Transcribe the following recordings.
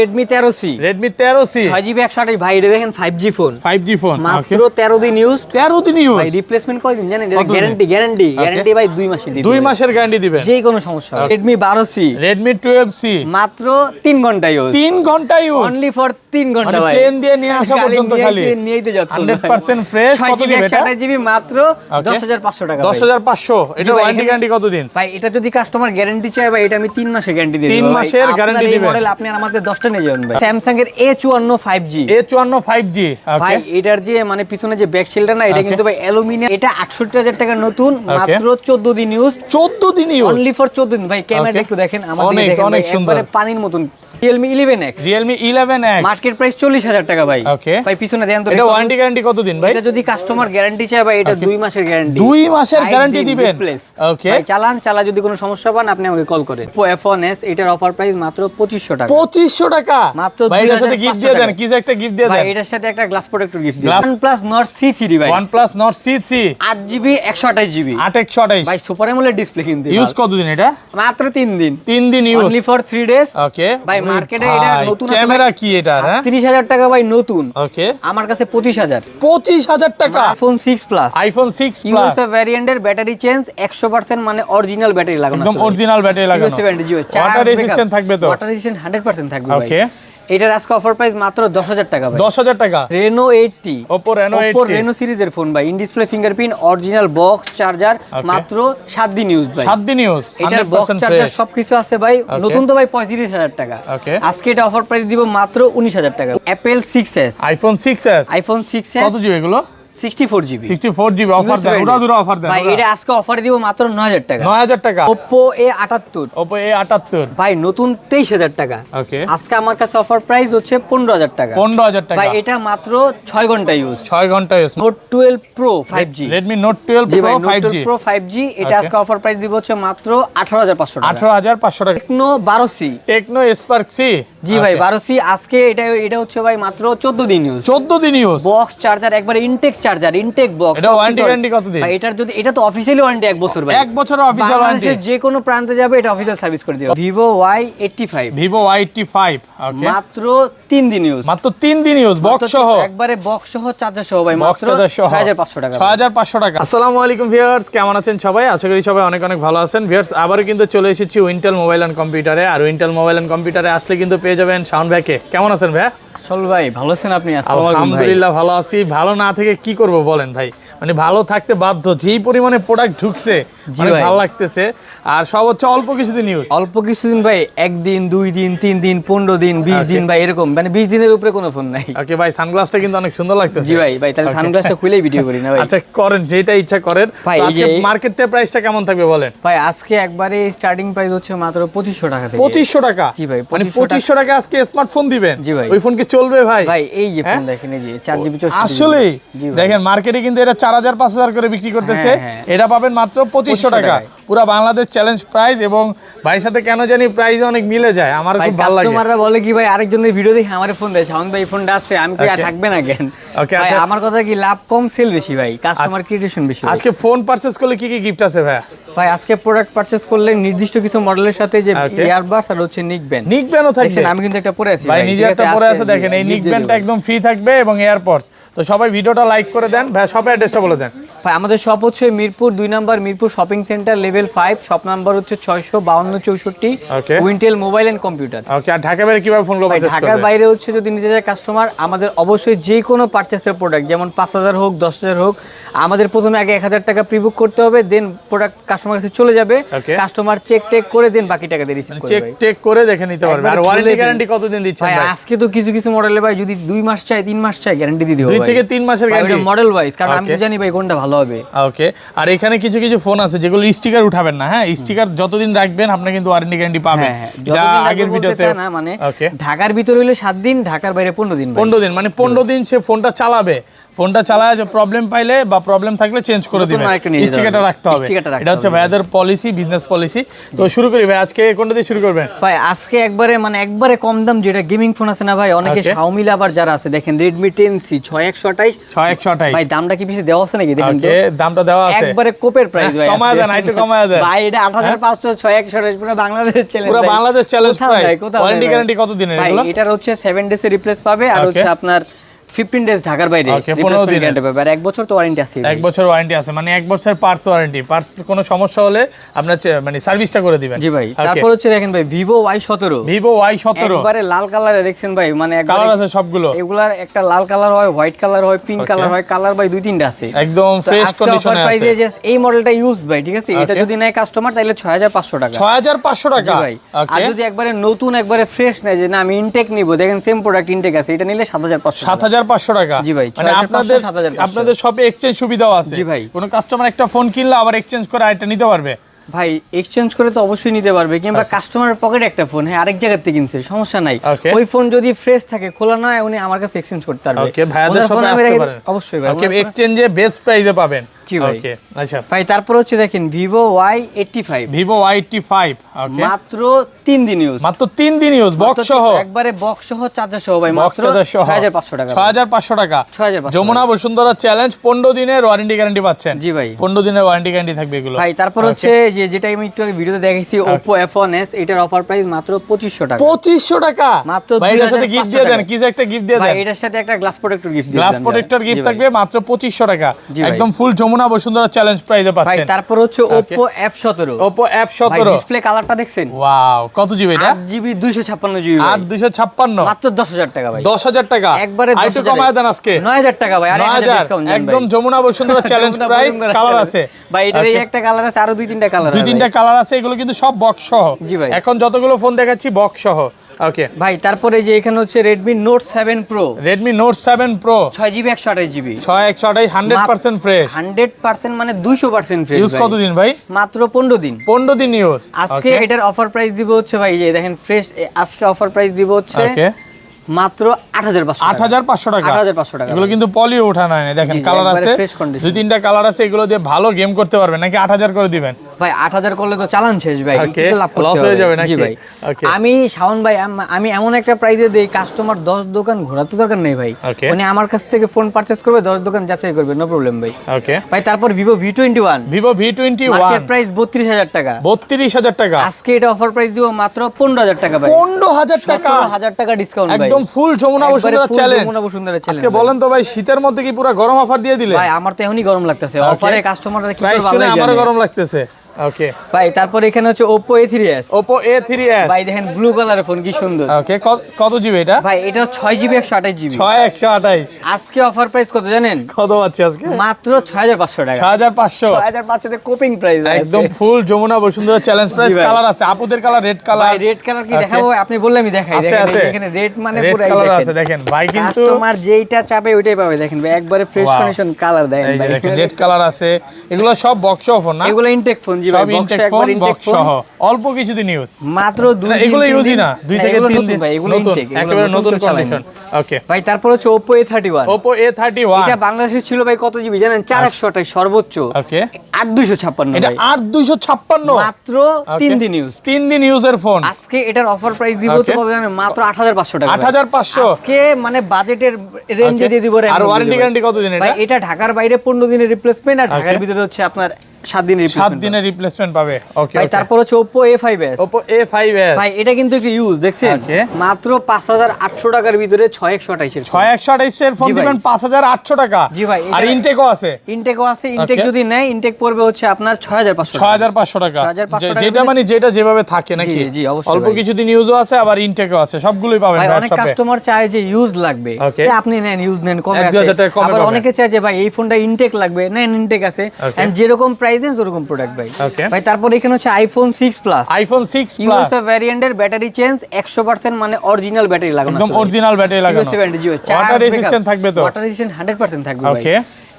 Redmi 13C Redmi 13C 6GB 128 ভাই এটা দেখেন 5G ফোন 5G ফোন মাত্র 13 দিন ইউজ 13 দিন ইউজ ভাই রিপ্লেসমেন্ট কয় দিন জানেন এটা গ্যারান্টি ভাই 2 মাসের দিবেন 2 মাসের গ্যারান্টি দিবেন যেই কোনো সমস্যা Redmi 12C Redmi 12C মাত্র 3 ঘন্টা ইউজ 3 ঘন্টা ইউজ অনলি ফর 3 ঘন্টা ভাই প্লেন দিয়ে নিয়ে আসা পর্যন্ত খালি নিয়েইতে যাচ্ছে 100% ফ্রেশ কত দিন এটা 6GB মাত্র 10500 টাকা 10500 এটা ওয়ারেন্টি গ্যারান্টি কত দিন ভাই এটা যদি কাস্টমার গ্যারান্টি চায় ভাই এটা আমি 3 মাসের গ্যারান্টি দিয়ে দেব 3 মাসের গ্যারান্টি দিবেন মডেল আপনি আমাদের 10টা নিয়ে যাবেন ভাই Samsung এর A54 5G ভাই এটার যে মানে পিছনে যে ব্যাক শিল্ডটা না এটা কিন্তু ভাই অ্যালুমিনিয়াম এটা 68000 টাকা নতুন মাত্র 14 দিন ইউজ 14 দিন ইউজ অনলি ফর 14 দিন ভাই ক্যামেরাটা একটু দেখেন আমাদের দেখেন অনেক সুন্দর একবারে পানির মতন Realme 11X মার্কেট প্রাইস 40000 টাকা ভাই ভাই পিছনে দেন তো এটা ওয়ারেন্টি গ্যারান্টি কত দিন ভাই এটা যদি কাস্টমার গ্যারান্টি চায় ভাই এটা 2 মাসের গ্যারান্টি 2 মাসের গ্যারান্টি দিবেন ওকে ভাই চালা যদি কোনো সমস্যা পান আপনি আমাকে কল করেন Oppo F1s এটার অফার প্রাইস মাত্র 2500 টাকা 2500 টাকা মাত্র ভাই এটার সাথে গিফট দিয়ে দেন কিছু একটা গিফট দিয়ে দেন ভাই এটার সাথে একটা গ্লাস প্রোটেক্টর গিফট দিন OnePlus Nord C3 ভাই OnePlus Nord C3 8GB 128GB 828 ভাই সুপার অ্যামোলেড ডিসপ্লে কিনতে ইউজ কতদিন এটা মাত্র 3 দিন 3 দিন ইউজ only for 3 days ওকে ভাই মার্কেটে এটা নতুন ক্যামেরা কি এটা হ্যাঁ 30000 টাকা ভাই নতুন ওকে আমার কাছে 25000 টাকা iPhone 6 Plus iPhone 6 Plus USA ভ্যারিয়েন্টের ব্যাটারি চেঞ্জ 100% মানে অরিজিনাল ব্যাটারি লাগানো একদম অরিজিনাল ব্যাটারি লাগানো ওয়াটার রেজিস্ট্যান্ট থাকবে তো ওয়াটার রেজিস্ট্যান্ট 100% থাকবে ভাই ওকে এটার আজকে অফার প্রাইস মাত্র 10000 টাকা ভাই 10000 টাকা Reno 80 Oppo Reno 80 Oppo Reno সিরিজের ফোন ভাই in display fingerprint original box charger মাত্র 7 দিন ইউজ ভাই 7 দিন ইউজ এটার বক্স চার্জার সবকিছু আছে ভাই নতুন তো ভাই 35000 টাকা আজকে এটা অফার প্রাইস দিব মাত্র 19000 টাকা Apple 6s iPhone 6s কত জিবি এগুলো 64GB অফার দেন উড়া অফার দেন ভাই এটা আজকে অফার দিব মাত্র 9000 টাকা 9000 টাকা Oppo A78 ভাই নতুন 23000 টাকা ওকে আজকে আমার কাছে অফার প্রাইস হচ্ছে 15000 টাকা 15000 টাকা ভাই এটা মাত্র 6 ঘন্টা ইউজ 6 ঘন্টা use Note 12 Pro 5G Redmi Note 12 Pro 5G Pro 5G এটা আজকে অফার প্রাইস দিব হচ্ছে মাত্র 18500 টাকা 18500 টাকা Tecno 12C Tecno Spark C জি ভাই 12C আজকে এটা হচ্ছে ভাই মাত্র 14 দিন ইউজ 14 দিন ইউজ বক্স চার্জার একবারে ইনটেক বক্স এটা ওয়ারেন্টি গ্যারান্টি কত দিন ভাই এটার যদি এটা তো অফিশিয়ালি ওয়ারেন্টি 1 বছর ভাই 1 বছরের অফিশিয়াল ওয়ারেন্টি যে কোনো প্রান্তে যাবে এটা অফিশিয়াল সার্ভিস করে দিও Vivo Y85 ওকে মাত্র 3 দিন ইউজ মাত্র 3 দিন ইউজ বক্স সহ একবারে বক্স সহ চার্জার সহ ভাই বক্স মাত্র চার্জার সহ 6500 টাকা 6500 টাকা আসসালামু আলাইকুম ভিউয়ার্স কেমন আছেন সবাই আশা করি সবাই অনেক অনেক ভালো আছেন ভিউয়ার্স আবারো কিন্তু চলে এসেছি উইন্টেল মোবাইল এন্ড কম্পিউটারে আর উইন্টেল মোবাইল এন্ড কম্পিউটারে আসলে কিন্তু পেয়ে যাবেন শাওন ভাইকে কেমন আছেন ভাই চল ভাই ভালো আছেন আপনি আলহামদুলিল্লাহ ভালো আছি ভালো না থেকে কি করব বলেন ভাই মানে ভালো থাকতে বাধ্য যেই পরিমাণে প্রোডাক্ট ঢুকছে মানে ভালো লাগতেছে আর সব হচ্ছে অল্প কিছুদিন ইউজ অল্প কিছুদিন ভাই একদিন 2 দিন 3 দিন 15 দিন 20 দিন ভাই এরকম মানে 20 দিনের উপরে কোনো ফোন নাই ওকে ভাই সানগ্লাসটা কিন্তু অনেক সুন্দর লাগতেছে জি ভাই তাহলে সানগ্লাসটা খুলেই ভিডিও করি না ভাই আচ্ছা করেন যেটা ইচ্ছা করেন আজকে মার্কেটে প্রাইসটা কেমন থাকবে বলেন ভাই আজকে একবারে স্টার্টিং প্রাইস হচ্ছে মাত্র 2500 টাকা থেকে 2500 টাকা জি ভাই মানে 2500 টাকা আজকে স্মার্টফোন দিবেন জি ভাই ওই ফোন কি চলবে ভাই ভাই এই যে ফোন দেখেন এই যে 4GB আসলে দেখেন মার্কেটে কিন্তু এটা 4000 5000 করে বিক্রি করতেছে এটা পাবেন মাত্র 2500 টাকা পুরো বাংলাদেশ চ্যালেঞ্জ প্রাইস এবং ভাইয়ের সাথে কেন জানি প্রাইস অনেক মিলে যায় আমার খুব ভালো লাগে কাস্টমাররা বলে কি ভাই আরেকজনের ভিডিও দেখে আমারে ফোন দেয় শাওন ভাই ফোনটা আছে আমি কি আর থাকবে না কেন ওকে ভাই আচ্ছা আমার কথা কি লাভ কম সেল বেশি ভাই কাস্টমার ক্রিয়েশন বেশি আজকে ফোন পারচেজ করলে কি কি গিফট আছে ভাই আজকে প্রোডাক্ট পারচেজ করলে নির্দিষ্ট কিছু মডেলের সাথে যে ইয়ারবাডস আর হচ্ছে নিকব্যান্ডও থাকবে আমি কিন্তু একটা পরে আছি ভাই নিজে একটা পরে আছে দেখেন এই নিকব্যান্ডটা একদম ফ্রি থাকবে এবং এয়ারপডস তো সবাই ভিডিওটা লাইক করে দেন ভাই শপের অ্যাড্রেসটা বলে দেন ভাই আমাদের শপ হচ্ছে Mirpur 2 number Mirpur shopping centre level 5 shop number হচ্ছে 65264 Wintel mobile and computer okay আর ঢাকা বাইরে কিভাবে ফোন পারচেজ করবে ঢাকার বাইরে হচ্ছে যদি নিতে যায় কাস্টমার আমাদের অবশ্যই যে কোনো পারচেজের প্রোডাক্ট যেমন 5000 হোক 10000 হোক আমাদের প্রথমে আগে 1000 টাকা প্রি বুক করতে হবে দেন প্রোডাক্ট কাস্টমার কাছে চলে যাবে কাস্টমার চেক টেক করে দেন বাকি টাকা দিয়ে রিসিভ করবে চেক টেক করে দেখে নিতে পারবে আর ওয়ারেন্টি গ্যারান্টি কতদিন দিচ্ছেন ভাই আজকে তো কিছু মডেলে ভাই যদি 2 মাস চাই 3 মাস চাই গ্যারান্টি দিয়ে দিব 2 থেকে 3 মাসের গ্যারান্টি মডেল ওয়াইজ কারণ আমি তো জানি ভাই কোনটা ভালো হবে ওকে আর এখানে কিছু ফোন আছে যেগুলো স্টিকার উঠাবেন না হ্যাঁ স্টিকার যতদিন রাখবেন আপনি কিন্তু ওয়ারেন্টি গ্যারান্টি পাবেন যা আগের ভিডিওতে না মানে ঢাকার ভিতরে হইলে 7 দিন ঢাকার বাইরে 15 দিন 15 দিন মানে 15 দিন সে ফোনটা চালাবে ফোনটা চালায় যে প্রবলেম পাইলে বা প্রবলেম থাকলে চেঞ্জ করে দিবেন স্টিকারটা রাখতে হবে এটা হচ্ছে ভাইয়াদের পলিসি বিজনেস পলিসি তো শুরু করি ভাই আজকে কোনটা দিয়ে শুরু করবেন ভাই আজকে একবারে কম দাম যেটা গেমিং ফোন আছে না ভাই অনেকে Xiaomi লাভার যারা আছে দেখেন Redmi 10C 6128 6128 ভাই দামটা কি বেশি দেওয়া আছে নাকি দেখেন ওকে দামটা দেওয়া আছে একবারে কোপের প্রাইস ভাই কমায় দেন একটু কমায় কমায় দেন ভাই। এটা 8500 6128 পুরো বাংলাদেশ চ্যালেঞ্জ, পুরো Bangladesh challenge price. Warranty guarantee কত দিনের এগুলো? ভাই এটার হচ্ছে 7 ডেজ এর রিপ্লেস পাবে, আর হচ্ছে আপনার 15 ডেজ ঢাকার বাইরে 15 দিন গ্যারান্টি পাবে, আর 1 বছর তো ওয়ারেন্টি আছে। 1 বছর ওয়ারেন্টি আছে, মানে 1 বছরের পার্টস ওয়ারেন্টি, পার্টস কোনো সমস্যা হলে আপনার মানে সার্ভিসটা করে দিবেন। জি ভাই। তারপর হচ্ছে দেখেন ভাই Vivo Y17, Vivo Y17 একবারে লাল কালারে দেখছেন ভাই, মানে কালার আছে সবগুলো, এগুলার একটা লাল কালার হয়, হোয়াইট কালার হয়, পিঙ্ক কালার হয়, কালার ভাই 2-3টা আছে, একদম ফ্রেশ কন্ডিশনে আছে। এই মডেলটা ইউজ ভাই, ঠিক আছে? এটা যদি নেয় কাস্টমার তাহলে 6500 টাকা। 6500 টাকা ভাই। আর যদি একবারে নতুন একবারে ফ্রেশ নেয় যে না আমি ইনটেক নিব, দেখেন সেম প্রোডাক্ট ইনটেক আছে, এটা নিলে 7500 টাকা। জি ভাই। মানে আপনাদের শপে এক্সচেঞ্জ সুবিধাও আছে। জি ভাই। কোন কাস্টমার একটা ফোন কিনলে আবার এক্সচেঞ্জ করে আরেকটা নিতে পারবে। ভাই এক্সচেঞ্জ করে তো অবশ্যই নিতে পারবে, কিংবা কাস্টমারের পকেটে একটা ফোন হ্যাঁ আরেক জায়গা থেকে কিনছে, সমস্যা নাই, ওই ফোন যদি ফ্রেশ থাকে খোলা না উনি আমার কাছে এক্সচেঞ্জ করতে পারবে। ওকে, ভাইয়াদের শপে আসতে পারেন অবশ্যই ভাই। ওকে, এক্সচেঞ্জে বেস্ট প্রাইসে পাবেন। জি ভাই। ওকে আচ্ছা ভাই তারপর হচ্ছে দেখেন Vivo Y85, Vivo Y85 ওকে, মাত্র 3 দিন ইউজ, মাত্র 3 দিন ইউজ, বক্স সহ, একবারে বক্স সহ, চার্জার সহ ভাই, বক্স মাত্র চার্জার সহ 6500 টাকা। 6500 টাকা। 6500 যমুনা বসুন্ধরা চ্যালেঞ্জ 15 দিনের ওয়ারেন্টি গ্যারান্টি পাচ্ছেন। জি ভাই। 15 দিনের ওয়ারেন্টি গ্যারান্টি থাকবে এগুলো। ভাই তারপর হচ্ছে যে যেটা আমি একটু আগে ভিডিওতে দেখাইছি Oppo F1s, এটার অফার প্রাইস মাত্র 2500 টাকা। 2500 টাকা মাত্র। ভাই এটার সাথে গিফট দিয়ে দেন, কিছু একটা গিফট দিয়ে দেন ভাই এটার সাথে একটা গ্লাস প্রোটেক্টর গিফট দিয়ে দেন। গ্লাস প্রোটেক্টর গিফট থাকবে মাত্র 2500 টাকা, একদম ফুল যমুনা বসুন্ধরা চ্যালেঞ্জ প্রাইসে ভাই পাচ্ছেন। তারপর হচ্ছে Oppo F17, Oppo F17 ভাই ডিসপ্লে কালারটা দেখছেন? ওয়াও, কত জিবি এটা? 8GB 256GB, 8256 মাত্র 10000 টাকা ভাই। 10000 টাকা একবারে আইটু কমায় দেন আজকে 9000 টাকা ভাই, আর 1000 ডিসকাউন্ট দেন ভাই। একদম Jamuna Bashundhara challenge price. Colour আছে ভাই, এটার এই একটা কালার আছে, আরো 2-3টা কালার আছে, 2-3টা কালার আছে, এগুলো কিন্তু সব বক্স সহ। জি ভাই। এখন যতগুলো ফোন দেখাচ্ছি বক্স সহ। ওকে ভাই তারপরে যে এখানে হচ্ছে Redmi Note 7 Pro, Redmi Note 7 Pro 6GB 128GB, 6128 100% fresh, 100% মানে 200% ফ্রেশ। ইউজ কতদিন ভাই? মাত্র 15 দিন। 15 দিন ইউজ। আজকে এটার অফার প্রাইস দিব হচ্ছে ভাই, এই দেখেন ফ্রেশ, আজকে অফার প্রাইস দিব হচ্ছে ওকে মাত্র 8500 8500 টাকা। 8500 টাকা। এগুলো কিন্তু পলি ওঠানো হয় না, দেখেন কালার আছে, 2-3টা কালার আছে, এগুলো দিয়ে ভালো গেম করতে পারবেন, নাকি 8000 করে দিবেন? ভাই 8000 করলে তো চালান শেষ ভাই, ওকে, কি লাভ করতে লস হয়ে যাবে নাকি? জি ভাই। ওকে, আমি শাওন ভাই, আমি এমন একটা প্রাইসে দেই, কাস্টমার 10 দোকান ঘোরাতে দরকার নেই ভাই, ওকে, মানে আমার কাছ থেকে ফোন পারচেজ করবে, 10 দোকান যাচাই করবে, নো প্রবলেম ভাই। ওকে ভাই তারপর Vivo V21, Vivo V21 market price 32000 টাকা, 32000 টাকা। আজকে এটা অফার প্রাইস দিব মাত্র 15000 টাকা ভাই। 15000 টাকা, 17000 টাকা ডিসকাউন্ট ভাই, একদম ফুল যমুনা বসুন্ধরা চ্যালেঞ্জ। আজকে বলেন তো ভাই, শীতের মধ্যে কি পুরো গরম অফার দিয়ে দিলে? ভাই আমার তো এখনই গরম লাগতেছে, অফারে কাস্টমাররা কি প্রাইস করবে শুনে ভালো আমারও গরম লাগতেছে। ওকে ভাই তারপর এখানে হচ্ছে Oppo A3s, Oppo A3s ভাই দেখেন ব্লু কালারের ফোন কি সুন্দর। ওকে, কত জিবি এটা? ভাই এটা 6GB 128GB, 6128। আজকে অফার প্রাইস কত জানেন? কত পাচ্ছি আজকে? মাত্র 6500 টাকা। 6500, 6500 তে কোপিং প্রাইস, একদম full Jamuna Bashundhara challenge price. Colour আছে, আপুদের কালার রেড কালার। ভাই রেড কালার কি দেখাবো? আপনি বললে আমি দেখাই। আছে এখানে রেড মানে রেড পুরো কালার আছে, দেখেন ভাই কিন্তু কাস্টমার যেইটা চাবে ওইটাই পাবে, দেখেন ভাই একবারে ফ্রেশ কন্ডিশন কালার দেন এই যে ভাই, দেখেন রেড কালার আছে, এগুলো সব বক্স ফোন না? এগুলো ইনটেক ফোন। জি ভাই, সব ইনটেক ফোন, বক্স সহ, অল্প কিছুদিন ইউজ, মাত্র 2 দিন। এগুলো ইউজই না, 2 থেকে 3 দিন ভাই, এগুলো নতুন, ইনটেক, একেবারে নতুন কন্ডিশন। ওকে ভাই তারপর হচ্ছে Oppo A31, Oppo A31 এটা বাংলাদেশে ছিল ভাই কত জিবি জানেন? 4128 সর্বোচ্চ। ওকে, 8256 এটা ভাই, 8256 মাত্র 3 দিন ইউজ। 3 দিন ইউজের ফোন। আজকে এটার অফার প্রাইস দিব তো কত জানেন? মাত্র 8500 টাকা। 8500 আজকে মানে বাজেটের রেঞ্জে দিয়ে দিব। আর ওয়ারেন্টি গ্যারান্টি কত দিন এটা? ভাই এটা ঢাকার বাইরে 15 দিনের রিপ্লেসমেন্ট, আর ঢাকার ভিতরে হচ্ছে আপনার 7 দিনের রিপ্লেসমেন্ট পাবে। ওকে ভাই তারপর হচ্ছে Oppo A5s, Oppo A5s ভাই এটা কিন্তু একটু ইউজ দেখছেন, মাত্র 5800 টাকার ভিতরে 6128 এর 6128 এর ফোন দিবেন 5800 টাকা। জি ভাই, আর ইনটেকও আছে, ইনটেক যদি নেয় ইনটেক পড়বে হচ্ছে আপনার 6500 টাকা, যেটা মানে যেটা যেভাবে থাকে নাকি? জি অবশ্যই, অল্প কিছুদিন ইউজও আছে, আবার ইনটেকও আছে, সবগুলোই পাবেন ভাই। ভাই অনেক শপে। কাস্টমার চায় যে ইউজ লাগবে, আপনি নেন ইউজ নেন, কমে আছে। 1000 টাকা কমে আবার পাবেন। অনেকে চায় যে ভাই এই ফোনটা ইনটেক লাগবে, নেন ইনটেক আছে, এন্ড যেরকম প্রাইস যেরকম প্রোডাক্ট ভাই। ভাই তারপর এখানে হচ্ছে iPhone 6 Plus, iPhone 6 Plus USA ভ্যারিয়েন্টের ব্যাটারি চেঞ্জ 100% মানে অরিজিনাল ব্যাটারি লাগানো, একদম অরিজিনাল ব্যাটারি লাগানো, ওয়াটার রেজিস্ট্যান্ট থাকবে তো? ওয়াটার রেজিস্ট্যান্ট 100% থাকবে ভাই। ওকে,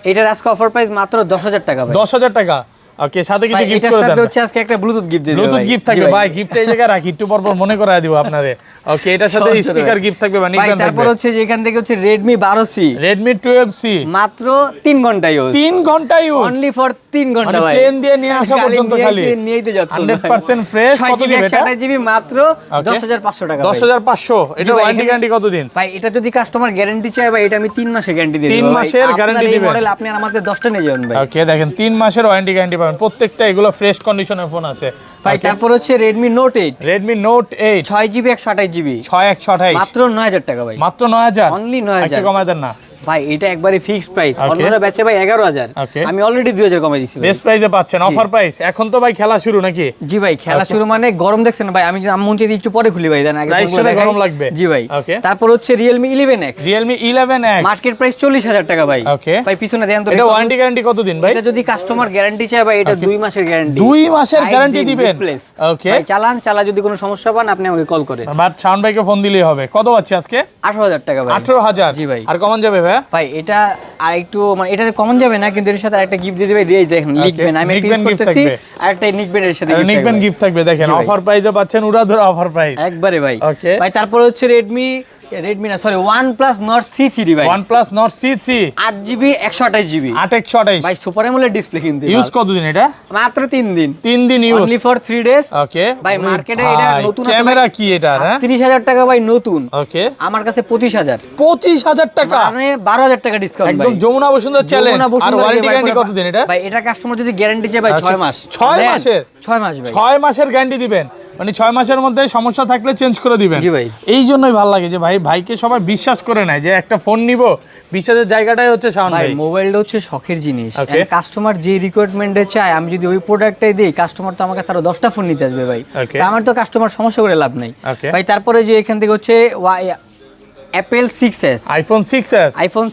এটার আজকে অফার প্রাইস মাত্র 10000 টাকা ভাই। 10000 টাকা। ওকে, সাথে কিছু গিফট করে দেন। এটার সাথে হচ্ছে আজকে একটা ব্লুটুথ গিফট দিয়ে দেব। ব্লুটুথ গিফট থাকবে ভাই, গিফট এই জায়গায় রাখি, একটু পর পর মনে করায় দিব আপনারে। ওকে, এটার সাথে স্পিকার গিফট থাকবে বা নিকবেন থাকবে। তারপর হচ্ছে যে এখান থেকে হচ্ছে Redmi 12C, Redmi 12C মাত্র 3 ঘন্টা ইউজ, 3 ঘন্টা ইউজ, অনলি ফর 3 ঘন্টা ভাই। প্লেন দিয়ে নিয়ে আসা পর্যন্ত খালি নিয়েইতে যাচ্ছে 100% ফ্রেশ। কত দিবে এটা? 128GB মাত্র 10500 টাকা। 10500। এটা ওয়ারেন্টি গ্যারান্টি কত দিন? ভাই এটা যদি কাস্টমার গ্যারান্টি চায় ভাই, এটা আমি 3 মাসের গ্যারান্টি দিয়ে দেব। 3 মাসের গ্যারান্টি দিবেন। এই মডেল আপনি আর আমাদের 10টা নিয়ে যাবেন ভাই। ওকে, দেখেন 3 মাসের ওয়ারেন্টি গ্যারান্টি পাবেন। পাবেন, প্রত্যেকটা এগুলো ফ্রেশ কন্ডিশনের ফোন আছে ভাই। তারপর হচ্ছে Redmi Note 8, Redmi Note 8 6GB 128GB, 6128 মাত্র 9000 টাকা ভাই, মাত্র 9000, অনলি 9000। একটু কমায় দেন না ভাই, এটা একবারে ফিক্সড প্রাইস। অন্যরা বেচে ভাই 11000, আমি অলরেডি 2000 কমাই দিছি। বেস্ট প্রাইসে পাচ্ছেন, অফার প্রাইস। এখন তো ভাই খেলা শুরু নাকি? জি ভাই, খেলা শুরু মানে গরম দেখছেন ভাই, আমি মন চাই একটু পরে খুলি ভাই, দেন আগে গরম লাগবে। জি ভাই। তারপর হচ্ছে Realme 11X, Realme 11X market price 40000 টাকা ভাই। ভাই পিছনে দেন তো, এটা ওয়ারেন্টি গ্যারান্টি কতদিন ভাই? এটা যদি কাস্টমার গ্যারান্টি চায় ভাই, এটা 2 মাসের গ্যারান্টি। 2 মাসের গ্যারান্টি দিবেন? ওকে ভাই চালা যদি কোনো সমস্যা পান আপনি আমাকে কল করেন, বাট শাওন ভাইকে ফোন দিলেই হবে। কত পাচ্ছি আজকে? 18000 টাকা ভাই। 18000? জি ভাই। আর কমান যাবে ভাই? ভাই এটা আর একটু মানে এটাতে কমন যাবে না, কিন্তু এর সাথে আরেকটা গিফট দিয়ে দিবে। এই দেখেন লিখবেন, আমি একটা ইউজ করতেছি, আরেকটা নিকবেন এর সাথে নিকবেন গিফট থাকবে। দেখেন অফার প্রাইসে পাচ্ছেন, উড়াধুরা অফার প্রাইস একবারে ভাই। ওকে ভাই তারপর হচ্ছে Redmi না সরি OnePlus Nord C3 ভাই, OnePlus Nord C3 8GB 128GB, 8128 ভাই সুপার অ্যামোলেড ডিসপ্লে কিনতে ইউজ কতদিন এটা? মাত্র 3 দিন। 3 দিন ইউজ, অনলি ফর 3 ডেজ। ওকে ভাই মার্কেটে এটা নতুন ক্যামেরা কি এটা? হ্যাঁ 30000 টাকা ভাই নতুন, ওকে আমার কাছে 25000 টাকা, মানে 12000 টাকা ডিসকাউন্ট একদম যমুনা বসুন্ধরা চ্যালেঞ্জ। আর ওয়ারেন্টি গ্যারান্টি কতদিন এটা? ভাই এটা কাস্টমার যদি গ্যারান্টি চায় ভাই 6 মাস। 6 মাসের? 6 মাস ভাই, 6 মাসের গ্যারান্টি দিবেন, মানে 6 মাসের মধ্যে সমস্যা থাকলে চেঞ্জ করে দিবেন। জি ভাই। এই জন্যই ভালো লাগে যে ভাইকে সবাই বিশ্বাস করে নেয় যে একটা ফোন নিব, বিশ্বাসের জায়গাটাই হচ্ছে শাওন ভাই। মোবাইলটা হচ্ছে শখের জিনিস, কাস্টমার যে রিকোয়ারমেন্টে চায় আমি যদি ওই প্রোডাক্টটাই দিই, কাস্টমার তো আমার কাছে আরো 10টা ফোন নিতে আসবে ভাই, তো আমার তো কাস্টমার সমস্যা করে লাভ নাই ভাই। তারপরে যে এখান থেকে হচ্ছে Apple 6s, iPhone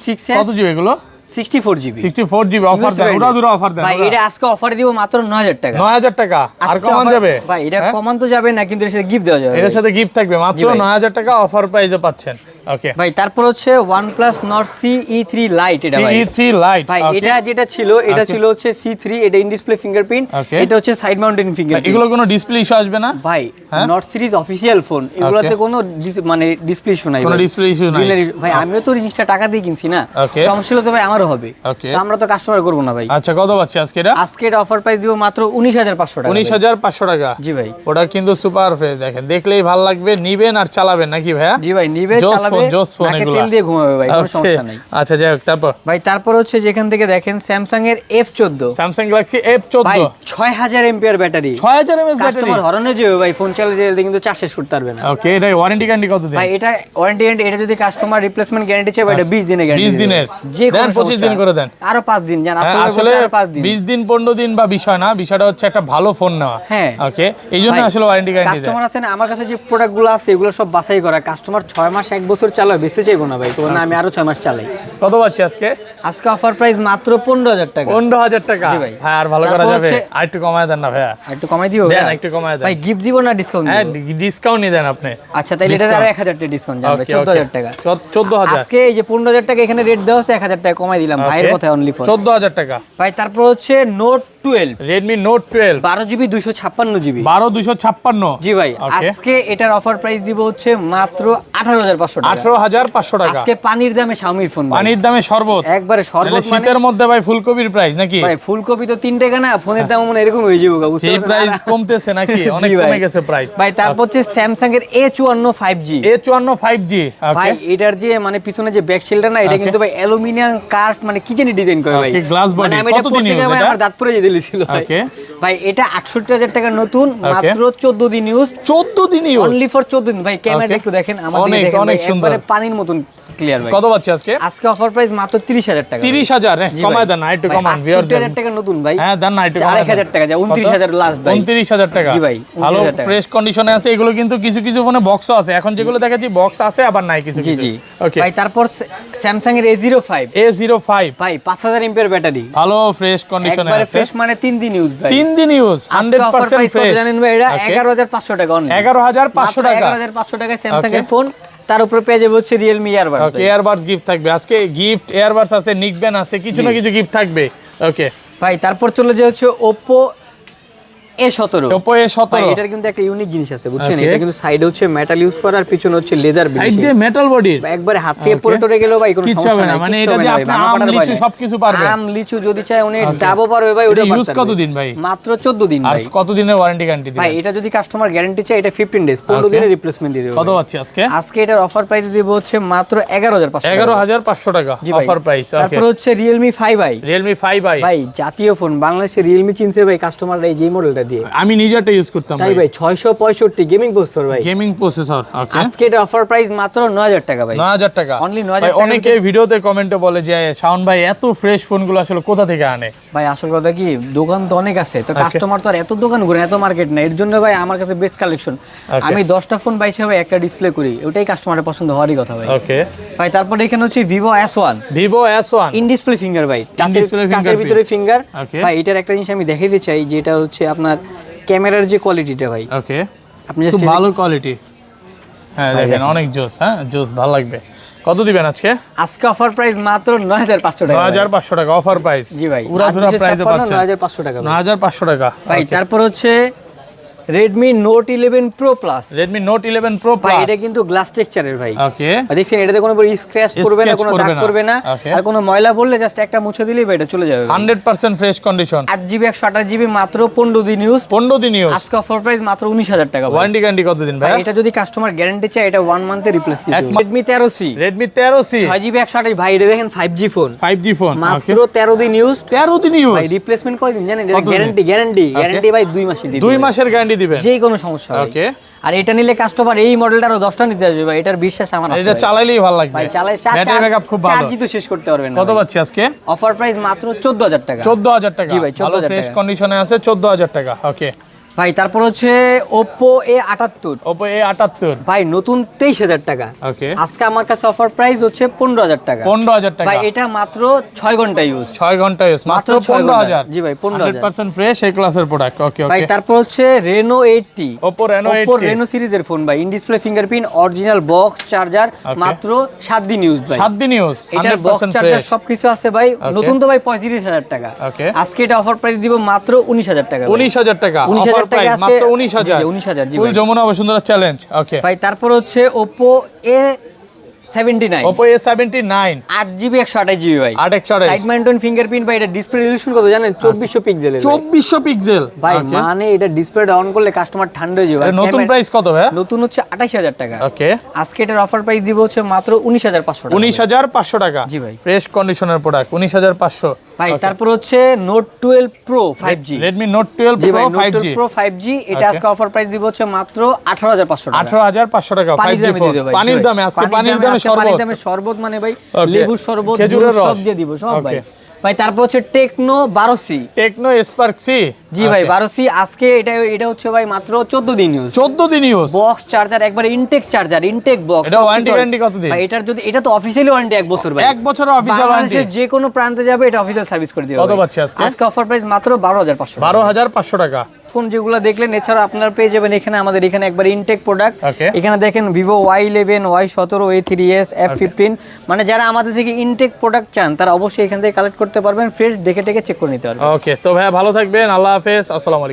6s কত জিবি এগুলো? 64GB অফার দেন, উড়াধুরা অফার দেন ভাই। এটা আজকে অফার দিব মাত্র 9000 টাকা। 9000 টাকা। আর কমান যাবে ভাই? এটা কমান তো যাবে না, কিন্তু এর সাথে গিফট দেওয়া যাবে, এর সাথে গিফট থাকবে। মাত্র 9000 টাকা অফার প্রাইসে পাচ্ছেন। ওকে ভাই তারপর হচ্ছে OnePlus Nord CE3 Lite, এটা ভাই CE3 Lite ভাই। এটা যেটা ছিল এটা ছিল হচ্ছে C3, এটা ইন ডিসপ্লে ফিঙ্গারপ্রিন্ট, এটা হচ্ছে সাইড মাউন্টেন ফিঙ্গারপ্রিন্ট। এগুলো কোনো ডিসপ্লে ইস্যু আসবে না ভাই? Nord সিরিজ অফিশিয়াল ফোন, এগুলোতে কোনো মানে ডিসপ্লে ইস্যু নাই, কোনো ডিসপ্লে ইস্যু নাই ভাই। আমিও তো জিনিসটা টাকা দিয়ে কিনছি না, সমস্যা হলে তো ভাই আমারও হবে, তো আমরা তো কাস্টমার করব না ভাই। আচ্ছা কত পাচ্ছি আজকে এটা? আজকে এটা অফার প্রাইস দিব মাত্র 19500 টাকা। 19500 টাকা? জি ভাই। ওটা কিন্তু সুপার ফ্রেশ, দেখেন দেখলেই ভালো লাগবে, নিবেন আর চালাবেন নাকি ভাইয়া? জি ভাই, নিবে চালাবে, জোস ফোন এগুলো, তেল দিয়ে ঘুমাবে ভাই, কোনো সমস্যা নাই। আচ্ছা যাই হোক, তারপর ভাই তারপর হচ্ছে যেখান থেকে দেখেন Samsung এর F14, Samsung Galaxy F14 ভাই 6000 MPR battery, 6000 mAh battery. Customer হরনে যাবে ভাই, ফোন চালাতে কিন্তু চার্জ শেষ করতে পারবে না। ওকে, এটা ওয়ারেন্টি গ্যারান্টি কত দিন ভাই? এটা ওয়ারেন্টি গ্যারান্টি, এটা যদি কাস্টমার রিপ্লেসমেন্ট গ্যারান্টি চায় ভাই, এটা 20 দিনের গ্যারান্টি। 20 দিনের? যে দেন 25 দিন করে দেন, আরো 5 দিন জান আসলে 20 দিন 15 দিন বা বিষয় না, বিষয়টা হচ্ছে একটা ভালো ফোন নেওয়া। হ্যাঁ ওকে, এই জন্য আসলে ওয়ারেন্টি গ্যারান্টি দেয়। কাস্টমার আছে না আমার কাছে যে প্রোডাক্টগুলো আছে এগুলো সব বাছাই করা, কাস্টমার 6 মাস 1 বছর চালাবে, বেঁচে চাইবো না ভাই, তো না আমি আরো 6 মাস চালাই। কত পাচ্ছি আজকে? আজকে অফার প্রাইস মাত্র 15000 টাকা। 15000 টাকা? জি ভাই। হ্যাঁ, আর ভালো করা যাবে, আর একটু কমায় দেন না ভাইয়া। একটু কমাই দিও দেন, একটু কমায় দেন ভাই। গিফট দিব না ডিসকাউন্ট? হ্যাঁ, ডিসকাউন্টই দেন আপনি। আচ্ছা তাহলে এটা আরো 1000 টাকা ডিসকাউন্ট যাবে, 14000 টাকা। 14000? আজকে এই যে 15000 টাকা এখানে রেট দেওয়া আছে, 1000 টাকা কমাই দিলাম ভাইয়ের কথা অনলি ফর 14000 টাকা। ভাই তারপর হচ্ছে Note 12, Redmi Note 12 12GB 256GB, 12256। জি ভাই। আজকে এটার অফার প্রাইস দিব হচ্ছে মাত্র 18500 টাকা। 18500 টাকা? আজকে পানির দামে Xiaomi ফোন, পানির দামে শরবত, একবারে শরবত। মানে শীতের মধ্যে ভাই ফুলকপির প্রাইস নাকি? ভাই ফুলকপি তো 3 টাকা না, ফোনের দাম মানে এরকম হয়ে যাবে, বুঝছেন? এই প্রাইস কমতেছে নাকি? অনেক কমে গেছে প্রাইস ভাই। তারপর হচ্ছে Samsung এর A54 5G, A54 5G। ভাই এটার যে মানে পিছনে যে ব্যাক শিল্ডটা না, এটা কিন্তু ভাই অ্যালুমিনিয়াম কার্ভ, মানে কি জানি ডিজাইন করে ভাই, গ্লাস বডি। মানে আমি এটা পড়তে গিয়ে ভাই আমার দাঁত পড়ে দিয়েছিল ভাই। ভাই এটা 68000 টাকা নতুন, মাত্র 14 দিন ইউজ। 14 দিন ইউজ? অনলি ফর 14 দিন ভাই। ক্যামেরা একটু দেখেন, আমাদের দেখেন অনেক সুন্দর, পানির মতন ক্লিয়ার ভাই। কত পাচ্ছি আজকে? আজকে অফার প্রাইস মাত্র 30000 টাকা। 30000? কমায় দেন না, একটু কমান ভিউয়ারদের। 68000 টাকা নতুন ভাই। হ্যাঁ দেন না, একটু কমান। 1000 টাকা যা 29000 লাস্ট ভাই। 29000 টাকা? জি ভাই, ভালো ফ্রেশ কন্ডিশনে আছে এগুলো, কিন্তু কিছু কিছু ফোনে বক্সও আছে। এখন যেগুলো দেখাচ্ছি বক্স আছে, আবার নাই কিছু কিছু। জি জি। ওকে ভাই তারপর Samsung এর A05, ভাই 5000 এমপিআর ব্যাটারি, ভালো ফ্রেশ কন্ডিশনে একবারে আছে। ফ্রেশ, মানে 3 দিন ইউজ ভাই। 3 দিন ইউজ, 100% ফ্রেশ। জানেন ভাই এটা 11500 টাকা অনলি। 11500 টাকা? 11500 টাকায় Samsung এর ফোন, তার উপরে পেয়ে যাবে হচ্ছে Realme Earbuds। ওকে, এয়ারবাডস গিফট থাকবে আজকে, গিফট এয়ারবাডস আছে, নিকবেন আছে, কিছু না কিছু গিফট থাকবে। ওকে ভাই তারপর চলে যায় হচ্ছে Oppo A17 Oppo A17 ভাই এটার কিন্তু একটা ইউনিক জিনিস আছে বুঝছেন, এটা কিন্তু সাইডে হচ্ছে মেটাল ইউজ করা আর পিছনে হচ্ছে লেদার সাইড দিয়ে মেটাল বডির, একবারে হাত থেকে পড়ে টরে গেল ভাই কোনো কিচ্ছু সমস্যা হবে না, নাই, মানে কিচ্ছু এটা হবে দিয়ে না ভাই, আপনি ভাঙা আম পাটার লিচু ভয় নাই। সবকিছু পারবেন। আম লিচু যদি চায় উনি ডাবও পারবে ভাই, ওটা ইউজ কতদিন ভাই? মাত্র 14 দিন আর ভাই। কত দিনের ওয়ারেন্টি গ্যারান্টি ভাই দিবেন? এটা যদি কাস্টমার গ্যারান্টি চায় এটা 15 ডেজ 15 দিনের রিপ্লেসমেন্ট দিয়ে দেব। কত পাচ্ছি আজকে? আজকে এটার অফার প্রাইস দিব হচ্ছে মাত্র 11500 11500 টাকা অফার প্রাইস। ওকে, তারপর হচ্ছে Realme 5i। Realme 5i ভাই জাতীয় ফোন, বাংলাদেশে Realme চিনছে ভাই কাস্টমাররা এই যে মডেলটা দিয়ে। আমি নিজেরটা ইউজ করতাম তাই ভাই 665 গেমিং প্রসেসর ভাই, গেমিং প্রসেসর। ওকে, আজকে এটা অফার প্রাইস মাত্র 9000 টাকা ভাই, 9000 টাকা। অনলি ভাই 9000 টাকা। অনেকে ভিডিওতে কমেন্টে বলে যে শাওন ভাই এত ফ্রেশ ফোনগুলো আসলে কোথা থেকে আনে? ভাই আসল কথা কি, দোকান তো অনেক আছে, তো কাস্টমার তো আর এত দোকান ঘুরে এত মার্কেট না, এর জন্য ভাই আমার কাছে বেস্ট কালেকশন। আমি 10টা ফোন বাইছে ভাই একটা ডিসপ্লে করি, ওটাই কাস্টমারের পছন্দ হওয়ারই কথা ভাই। ওকে ভাই তারপর এখানে হচ্ছে Vivo S1, Vivo S1 in display finger ভাই, In-display টাচের fingerprint। ভিতরে ফিঙ্গার। Okay। ভাই এটার একটা জিনিস আমি দেখাইতে চাই, যেটা হচ্ছে আপনার ক্যামেরার যে কোয়ালিটিটা ভাই, ওকে, আপনি খুব জাস্ট ভালো কোয়ালিটি। হ্যাঁ দেখেন অনেক জোস, হ্যাঁ জোস, ভালো লাগবে। কত দিবেন আজকে? আজকে অফার প্রাইস মাত্র 9500 টাকা। 9500 টাকা অফার প্রাইস। জি ভাই, উড়াধুরা প্রাইসে পাচ্ছেন 9500 টাকা ভাই। 9500 টাকা। ভাই তারপর হচ্ছে Redmi Note 11 Pro Plus। Redmi Note 11 Pro ভাই Plus। এটা কিন্তু গ্লাস টেক্সচারের ভাই, ওকে, দেখছেন এটাতে কোনো স্ক্র্যাচ পড়বে না, কোনো দাগ পড়বে না, Okay। আর কোনো ময়লা পড়লে জাস্ট একটা মুছে দিলেই ভাই এটা চলে যাবে। 100% ফ্রেশ কন্ডিশন। 8GB 128GB মাত্র 15 দিন ইউজ। 15 দিন ইউজ। আজকে অফার প্রাইস মাত্র 19000 টাকা ভাই। ওয়ারেন্টি গ্যারান্টি কত দিন ভাই? ভাই এটা যদি কাস্টমার গ্যারান্টি চায় এটা 1 মান্থে রিপ্লেস দিতে এক হবে। Redmi 13C, Redmi 13C 6GB 128 ভাই, এটা দেখেন 5G ফোন, 5G ফোন। ওকে, মাত্র 13 দিন ইউজ। 13 দিন ইউজ। ভাই রিপ্লেসমেন্ট কয় দিন জানেন? এটা কত দিন? গ্যারান্টি ভাই 2 মাসের দিতে 2 মাসের গ্যারান্টি দিবেন। যে কোনো সমস্যা হবে। ওকে, আর এটা নিলে কাস্টমার এই মডেলটা আরো 10টা নিতে আসবে ভাই, এটার বিশ্বাস আমার আছে এটা ভাই। চালাইলেই ভালো লাগবে। ভাই চালাই ব্যাটারি ব্যাকআপ খুব ভালো। চার্জই তো শেষ করতে পারবেন না কত ভাই। পাচ্ছি আজকে? অফার প্রাইস মাত্র 14000 টাকা। 14000 টাকা। জি ভাই, ভালো 14000 ফ্রেশ টাকা। কন্ডিশনে আছে, 14000 টাকা। ওকে ভাই তারপর হচ্ছে Oppo A78। Oppo A78 ভাই নতুন 23000 টাকা। ওকে, আজকে আমার কাছে অফার প্রাইস হচ্ছে 15000 টাকা। 15000 টাকা। ভাই এটা মাত্র 6 ঘন্টা ইউজ। 6 ঘন্টা ইউজ, মাত্র 15000। জি ভাই 15000। 100% ফ্রেশ এই ক্লাসের প্রোডাক্ট। ওকে ভাই ওকে, তারপর হচ্ছে Reno 80। Oppo Reno Oppo 80 Reno সিরিজের ফোন ভাই, in display fingerprint, original box charger, মাত্র 7 দিন ইউজ ভাই। 7 দিন ইউজ, এটার বক্স 100% চার্জার ফ্রেশ। সবকিছু আছে ভাই, নতুন তো ভাই 35000 টাকা। ওকে, আজকে এটা অফার প্রাইস দিব মাত্র 19000 টাকা। 19000 টাকা 19000 অফার প্রাইস, টাকা মাত্র আজকে 19000। 19000 জি ফুল ভাই। যমুনা বসুন্ধরা চ্যালেঞ্জ। ওকে ভাই তারপর হচ্ছে Oppo A79, Oppo A79 8GB 128GB ভাই, 8 সাইড মাউন্টেন ফিঙ্গারপ্রিন্ট ভাই, এটা ডিসপ্লে রেজোলিউশন কত জানেন? 2400 পিক্সেলের 2400 পিক্সেল ভাই, মানে এটা ডিসপ্লেটা অন করলে কাস্টমার ঠান্ডা হয়ে যাবে। নতুন প্রাইস কত ভাই? নতুন হচ্ছে 28000 টাকা। ওকে, আজকে এটার অফার প্রাইস দিব হচ্ছে মাত্র 19500 টাকা। 19500 টাকা। জি ভাই। ফ্রেশ কন্ডিশনের প্রোডাক্ট 19500। ভাই তারপর হচ্ছে Note 12 Pro 5G। Redmi Note 12 জি Pro ভাই, Note 5G 12 Pro 5G এটা আজকে অফার প্রাইস দিব হচ্ছে মাত্র 18500 টাকা। 18500 টাকা 5G ফোন। পানির দামে আজকে, পানির দামে পানির দামে শরবত। শরবত মানে ভাই, Okay। লেবুর শরবত, খেজুরের দুধ, সব রস। দিয়ে দিব সব ভাই। Okay। ভাই তারপর হচ্ছে Tecno 12C। Tecno Spark C। জি ভাই 12C আজকে এটা হচ্ছে ভাই মাত্র 14 দিন ইউজ। 14 দিন ইউজ। বক্স চার্জার একবারে ইনটেক চার্জার, ইনটেক বক্স। এটা ওয়ারেন্টি গ্যারান্টি কত দিন? ভাই এটার যদি, এটা তো অফিশিয়ালি ওয়ারেন্টি 1 বছর ভাই। 1 বছরের অফিশিয়াল ওয়ারেন্টি। বাংলাদেশের যে কোনো প্রান্তে যাবে এটা অফিশিয়াল সার্ভিস করে দিবে। কত পাচ্ছি আজকে? আজকে অফার প্রাইস মাত্র 12500 টাকা। 12500 টাকা। ফোন যেগুলো দেখলেন, এছাড়া আপনারা পেয়ে যাবেন এখানে আমাদের এখানে একবার ইনটেক প্রোডাক্ট। Okay। এখানে দেখেন Vivo Y11, Y17, A3s, F15, মানে যারা আমাদের থেকে ইনটেক প্রোডাক্ট চান তারা অবশ্যই এখান থেকে কালেক্ট করতে পারবেন, ফ্রেশ দেখে টেকে চেক করে নিতে পারবেন। ওকে, তো ভাইয়া ভালো থাকবেন, আল্লাহ হাফেজ, আসসালামু আলাইকুম।